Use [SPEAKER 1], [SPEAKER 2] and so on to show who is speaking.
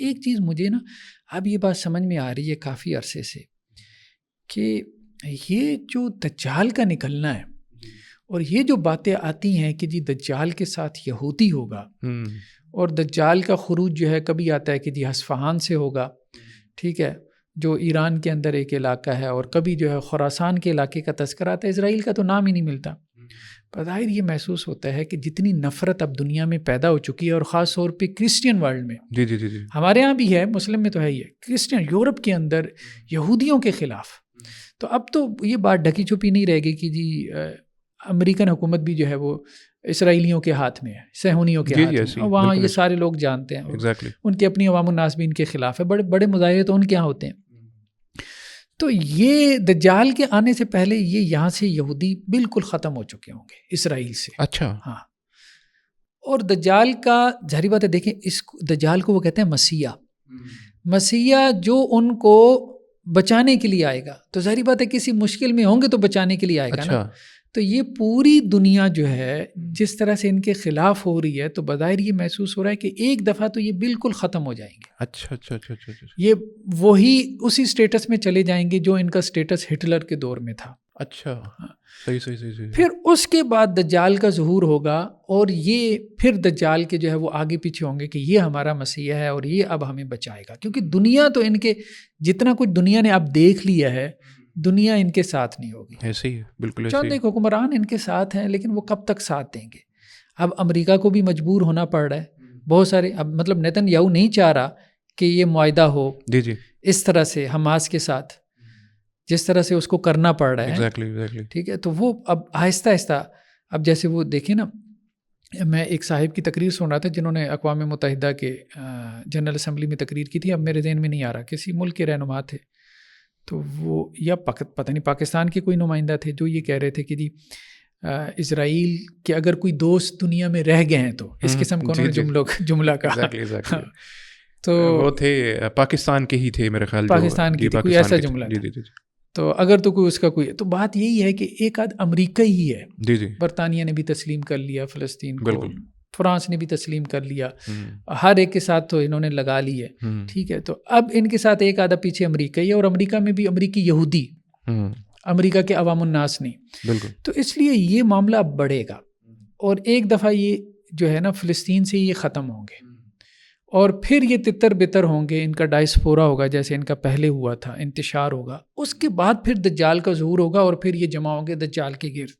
[SPEAKER 1] ایک چیز مجھے نا اب یہ بات سمجھ میں آ رہی ہے کافی عرصے سے کہ یہ جو دجال کا نکلنا ہے اور یہ جو باتیں آتی ہیں کہ جی دجال کے ساتھ یہودی ہوگا اور دجال کا خروج جو ہے کبھی آتا ہے کہ جی اصفہان سے ہوگا، ٹھیک ہے، جو ایران کے اندر ایک علاقہ ہے، اور کبھی جو ہے خراسان کے علاقے کا تذکرہ آتا ہے، اسرائیل کا تو نام ہی نہیں ملتا۔ بظاہر یہ محسوس ہوتا ہے کہ جتنی نفرت اب دنیا میں پیدا ہو چکی ہے، اور خاص طور پہ کرسچین ورلڈ میں،
[SPEAKER 2] جی
[SPEAKER 1] ہمارے ہاں بھی ہے، مسلم میں تو ہے ہی ہے، کرسچین یورپ کے اندر یہودیوں کے خلاف، تو اب تو یہ بات ڈھکی چھپی نہیں رہے گی کہ جی امریکن حکومت بھی جو ہے وہ اسرائیلیوں کے ہاتھ میں ہے، صہیونیوں کے ہاتھ میں، اور وہاں یہ سارے لوگ جانتے ہیں، ان کے اپنی عوام الناس بھی ان کے خلاف ہے، بڑے بڑے مظاہرے تو ان کے یہاں ہوتے ہیں۔ تو یہ دجال کے آنے سے پہلے یہ یہاں سے یہودی بالکل ختم ہو چکے ہوں گے اسرائیل سے۔
[SPEAKER 2] اچھا،
[SPEAKER 1] ہاں، اور دجال کا ظاہری بات ہے، دیکھیں اس دجال کو وہ کہتے ہیں مسیح، مسیح جو ان کو بچانے کے لیے آئے گا، تو ظاہری بات ہے کسی مشکل میں ہوں گے تو بچانے کے لیے آئے گا نا۔ تو یہ پوری دنیا جو ہے جس طرح سے ان کے خلاف ہو رہی ہے، تو بظاہر یہ محسوس ہو رہا ہے کہ ایک دفعہ تو یہ بالکل ختم ہو جائیں گے۔
[SPEAKER 2] اچھا،
[SPEAKER 1] یہ وہی اسی سٹیٹس میں چلے جائیں گے جو ان کا سٹیٹس ہٹلر کے دور میں تھا۔
[SPEAKER 2] اچھا، صحیح۔
[SPEAKER 1] پھر اس کے بعد دجال کا ظہور ہوگا، اور یہ پھر دجال کے جو ہے وہ آگے پیچھے ہوں گے کہ یہ ہمارا مسیح ہے اور یہ اب ہمیں بچائے گا، کیونکہ دنیا تو ان کے جتنا کچھ دنیا نے اب دیکھ لیا ہے، دنیا ان کے ساتھ نہیں ہوگی۔
[SPEAKER 2] ایسے ہی، بالکل ایسے
[SPEAKER 1] چند
[SPEAKER 2] ہی۔
[SPEAKER 1] ایک حکمران ان کے ساتھ ہیں، لیکن وہ کب تک ساتھ دیں گے؟ اب امریکہ کو بھی مجبور ہونا پڑ رہا ہے، بہت سارے، اب مطلب نیتن یاہو نہیں چاہ رہا کہ یہ معاہدہ ہو
[SPEAKER 2] جی
[SPEAKER 1] اس طرح سے حماس کے ساتھ، جس طرح سے اس کو کرنا پڑ رہا ہے۔
[SPEAKER 2] Exactly.
[SPEAKER 1] ٹھیک ہے، تو وہ اب آہستہ آہستہ، اب جیسے وہ دیکھیں نا، میں ایک صاحب کی تقریر سن رہا تھا جنہوں نے اقوام متحدہ کے جنرل اسمبلی میں تقریر کی تھی، اب میرے ذہن میں نہیں آ رہا، کسی ملک کے رہنما تھے، تو وہ یا پتہ نہیں پاکستان کے کوئی نمائندہ تھے، جو یہ کہہ رہے تھے کہ جی اسرائیل کے اگر کوئی دوست دنیا میں رہ گئے ہیں تو اس قسم کا انہوں نے جملہ کہا۔
[SPEAKER 2] تو وہ تھے پاکستان کے ہی تھے میرے خیال،
[SPEAKER 1] پاکستان کی کوئی ایسا جملہ تھا۔ تو اگر تو کوئی اس کا کوئی، تو بات یہی ہے کہ ایک آدھ امریکہ ہی ہے، برطانیہ نے بھی تسلیم کر لیا فلسطین کو، فرانس نے بھی تسلیم کر لیا، ہر ایک کے ساتھ تو انہوں نے لگا لی ہے، ٹھیک ہے۔ تو اب ان کے ساتھ ایک آدھا پیچھے امریکہ ہی ہے، اور امریکہ میں بھی امریکی یہودی، امریکہ کے عوام الناس نہیں۔ تو اس لیے یہ معاملہ اب بڑھے گا، اور ایک دفعہ یہ جو ہے نا فلسطین سے یہ ختم ہوں گے، اور پھر یہ تتر بتر ہوں گے، ان کا ڈائسپورا ہوگا جیسے ان کا پہلے ہوا تھا، انتشار ہوگا، اس کے بعد پھر دجال کا ظہور ہوگا، اور پھر یہ جمع ہوں گے دجال کے گرد۔